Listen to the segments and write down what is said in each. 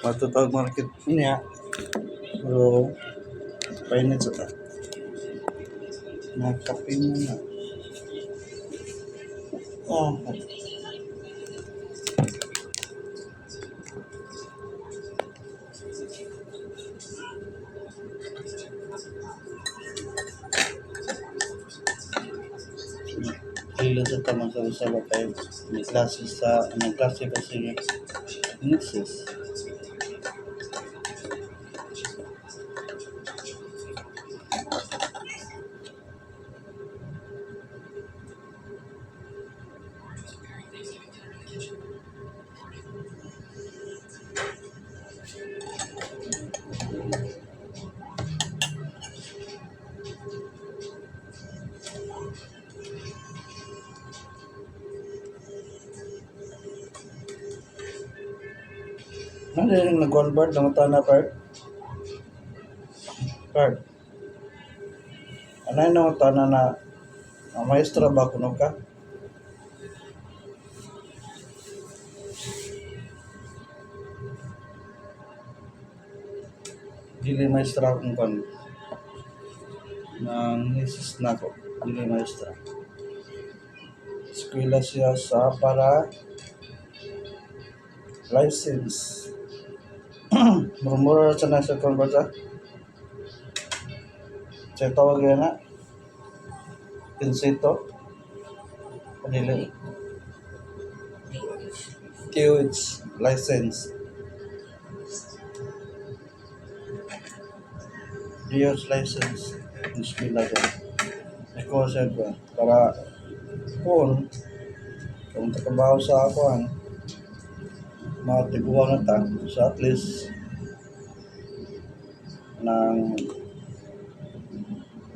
matutawag market niya. Pero painit sa ta. Nakape mo na. Oh, kailan sa tamang sa kayo. May klase kasi nurses. Ano yung nag-convert ng tana part? Part. Ano yung tana na maestra ba kuno ka? Dili maestra kung kan ng nisis na ko. Dili maestra. Eskwela siya sa para license. Murmura sa nasa convert sa? Saya tawag yan na. Pinsito. Dili. QH license. DOH license. Eskwela ko. Ikaw siya ko. Para kung takabaho sa ako matiguan na ta so at least ng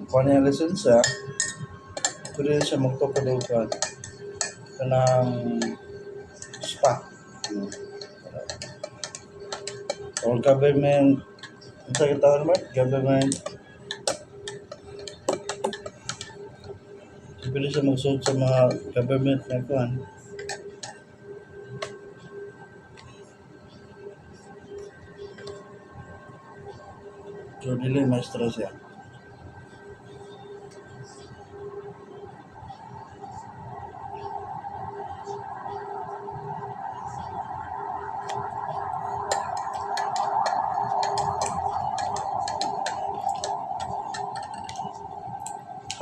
kung yung lisensya pwede siya magtukadugan ng spa or government ang sakit tawag naman government pwede siya magsuot sa mga government na kuhan. So, dili maestra siya.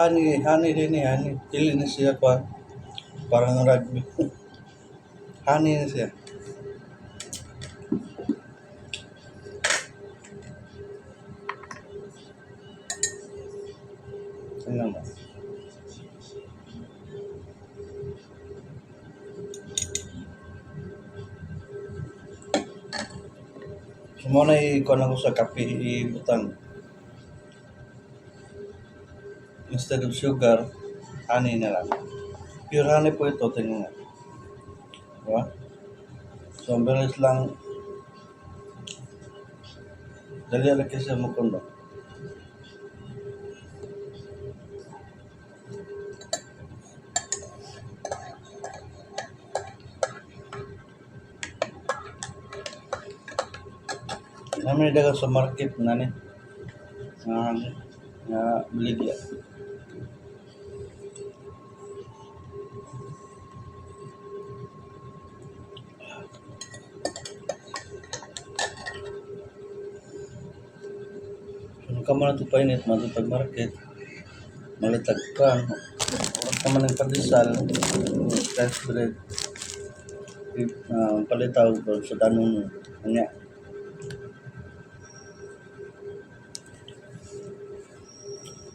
Hani din ni Hani. Dili na siya kuhan. Parang rugby. Hani na siya. Ano mo? Muna ikuha ko sa kape, ibutang. Instead of sugar, honey na lang. Pure honey po ito, tingnan nga. Diba? So, ang bilis lang, dali alaki siya mo kundo. Namin dagat sa market na ni. Nga beli dia. Kung ka mo na ito painit, matutag market, malitag ka, oras ka man ng pandesal, fresh bread, palitaw sa tanong nga.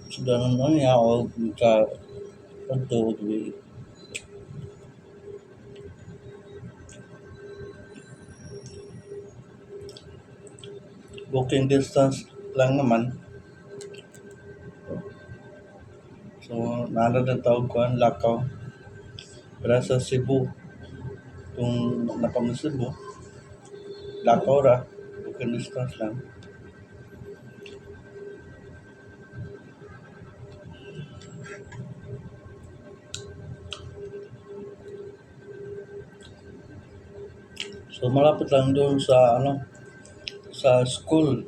Sa tanong nga, o ka, pagto, walking distance lang naman. So, naalala na tawag ko ang Lakaw. Pero sa Cebu, kung napamang Cebu, Lakaw ra, walking distance lang. So, malapit lang doon sa, sa school,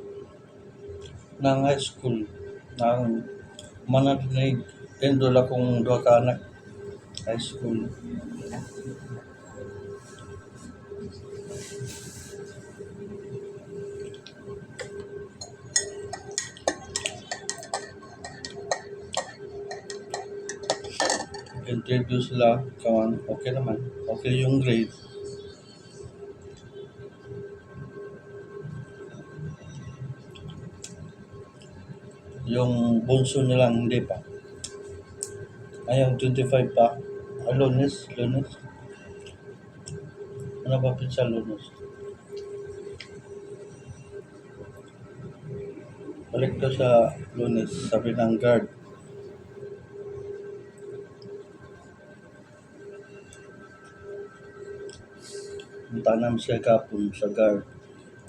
ng high school, ng manatinig, enroll akong duha ka anak, high school. Interview sila, kawan, okay naman. Okay yung grade. Yung bunso nilang hindi pa. Ayong 25 pa. Lunes. Ano ba pinsa Lunes? Balik daw sa Lunes, sabi ng guard. Punta namin siya kapon sa guard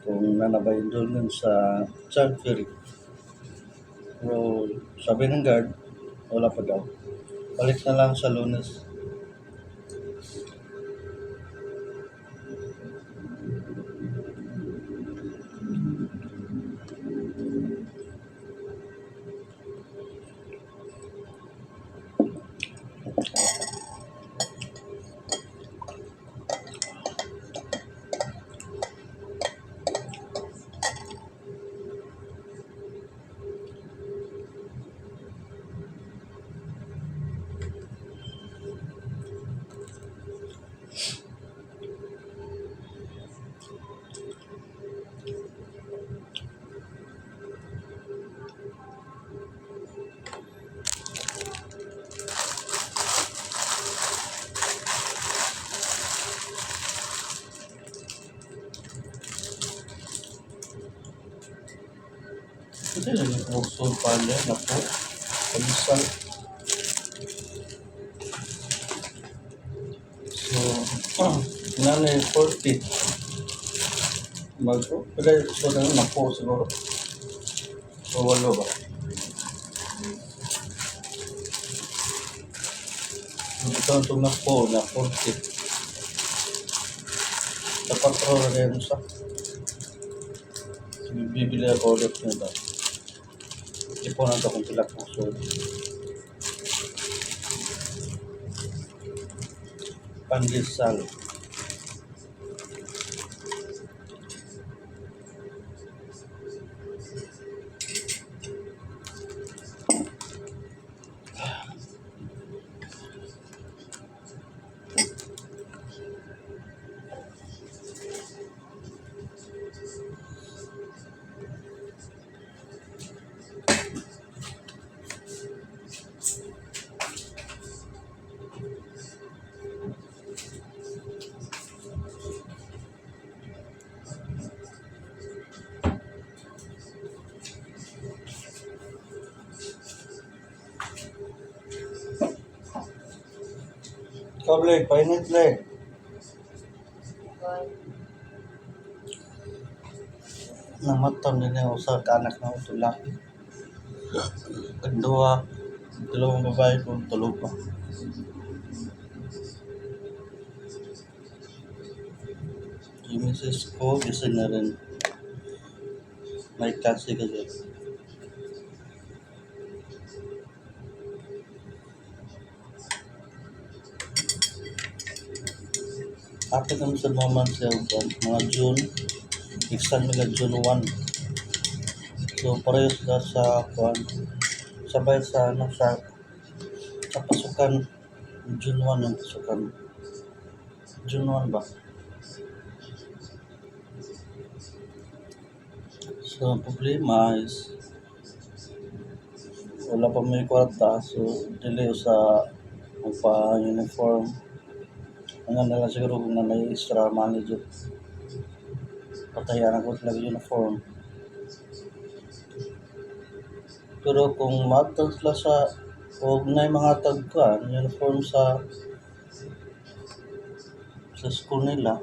kung nanabayin doon sa child ferry. Pero sabi ng guard, wala pa daw. Balik na lang sa Lunes. Ito lang yung puso pala na po. Palisal. So, nanay 40. Pwede so na po siguro. So, walo ba? Ito ang na po na 40. Dapat ro rin sa. Bibili ako ulit nito. Ipon na ito kung pila puso. Pandesal. Leg, painit leg. Namatam din yung usa ka anak na utulak. Kedua, dalawang babae kung tulog pa. Yung misis ko, gising na rin. May klase kasi. After naman sa moment siya, mga June, exam nila June 1. So, pareho sila sa kuwan. Sabay sa sa pasukan. June 1 yung pasukan. June 1 ba? So, problema is wala pa may kwarta. So, dili sa magpa-uniform. Ang na lang siguro kung may extra manager. Patayan ako talaga uniform. Pero kung matag sila sa o na mga tagkuan, uniform sa school nila,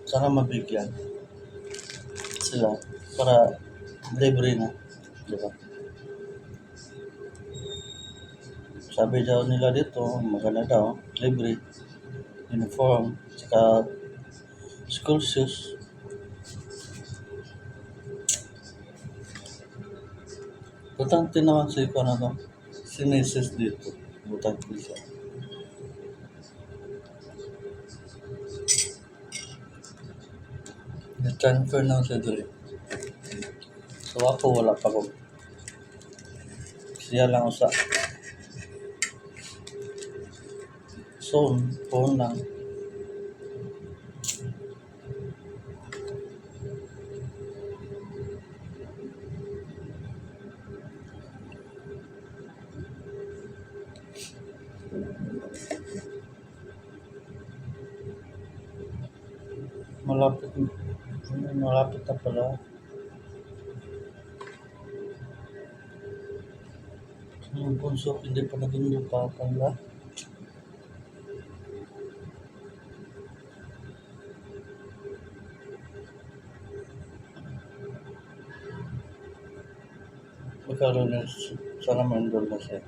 sana mabigyan sila para libre na, di ba? Sabi daw nila dito, maganda daw, libre, uniform, saka school shoes. Butante naman si ko na to. Si Mrs. dito. Butante siya. Na-transfer naman siya dito. So ako wala pa ko. Siya lang usa. Phone lang. Malapit, malapit na pala. Yung bunso, hindi pa naging lupa pala. Magkaroon na sana ma-enroll na siya.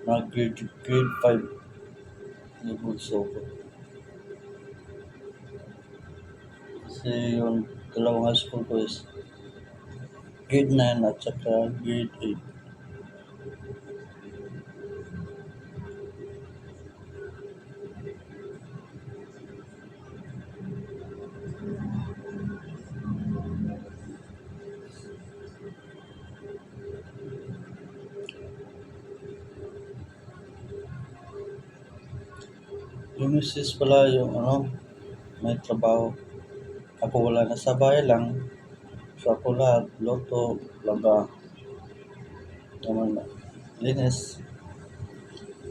Grade 5 yung bunso ko. Kasi yung dalawang high school ko is grade 9 at saka grade 8. Yung misis pala yung may trabaho. Ako wala, nasa bahay lang. So ako lahat, loto, laga, naman linis.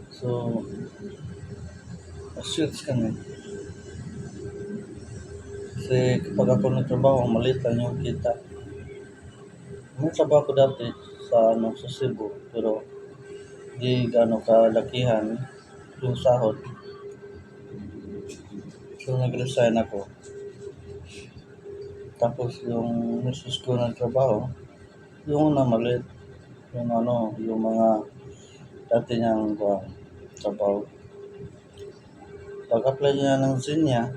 So, shoots kami. Kasi kapag ako nagtrabaho, maliit lang yung kita. May trabaho ko dati sa Cebu, pero di gaano kalakihan yung sahod. So nag-resign ako. Tapos yung misis ko ng trabaho, yung una maliit, yung mga dati niyang trabaho. Pag-apply niya ng Zinya,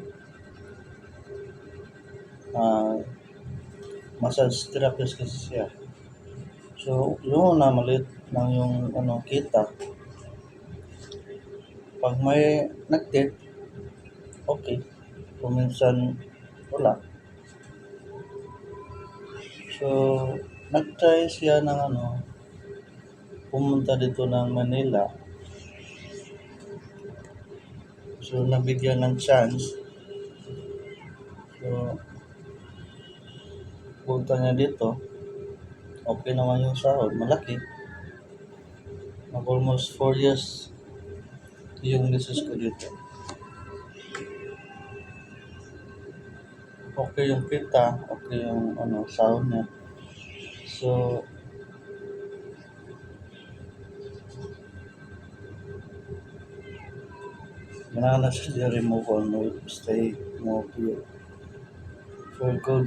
massage therapist kasi siya. So, yung una maliit lang yung kita. Pag may nag-date, okay. Kung minsan, wala. So, nag-try siya ng pumunta dito ng Manila. So, nabigyan ng chance. So, punta niya dito. Okay naman yung sahod. Malaki. Almost 4 years yung misis ko dito. Okay yung kita. Okay yung sahod niya. So, ganahan na siya remove on stay mo pure. For good.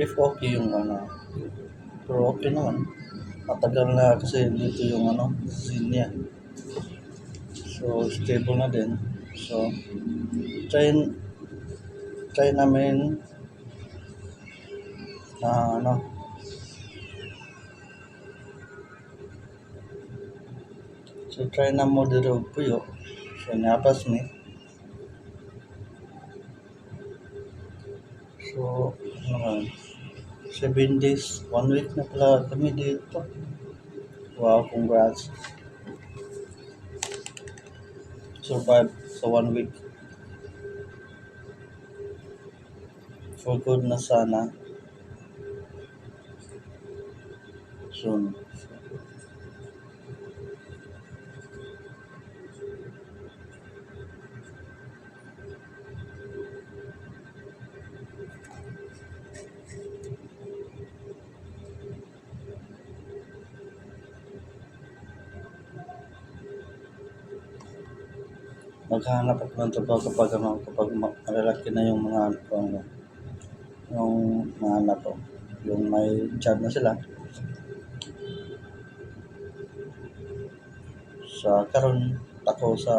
If okay yung pero okay naman. Matagal na kasi dito yung Zinya. So, stable na din. So, try namin na so, try na mo dito puyo. So, napas mi. So, 7 days, 1 week na pala kami dito. Wow, congrats. Survive sa 1 week. For good na sana. Soon. Maghahanap ako ng trabaho kapag malalaki na yung mga yung mga anak ko. Yung may job na sila. Sa karon ako sa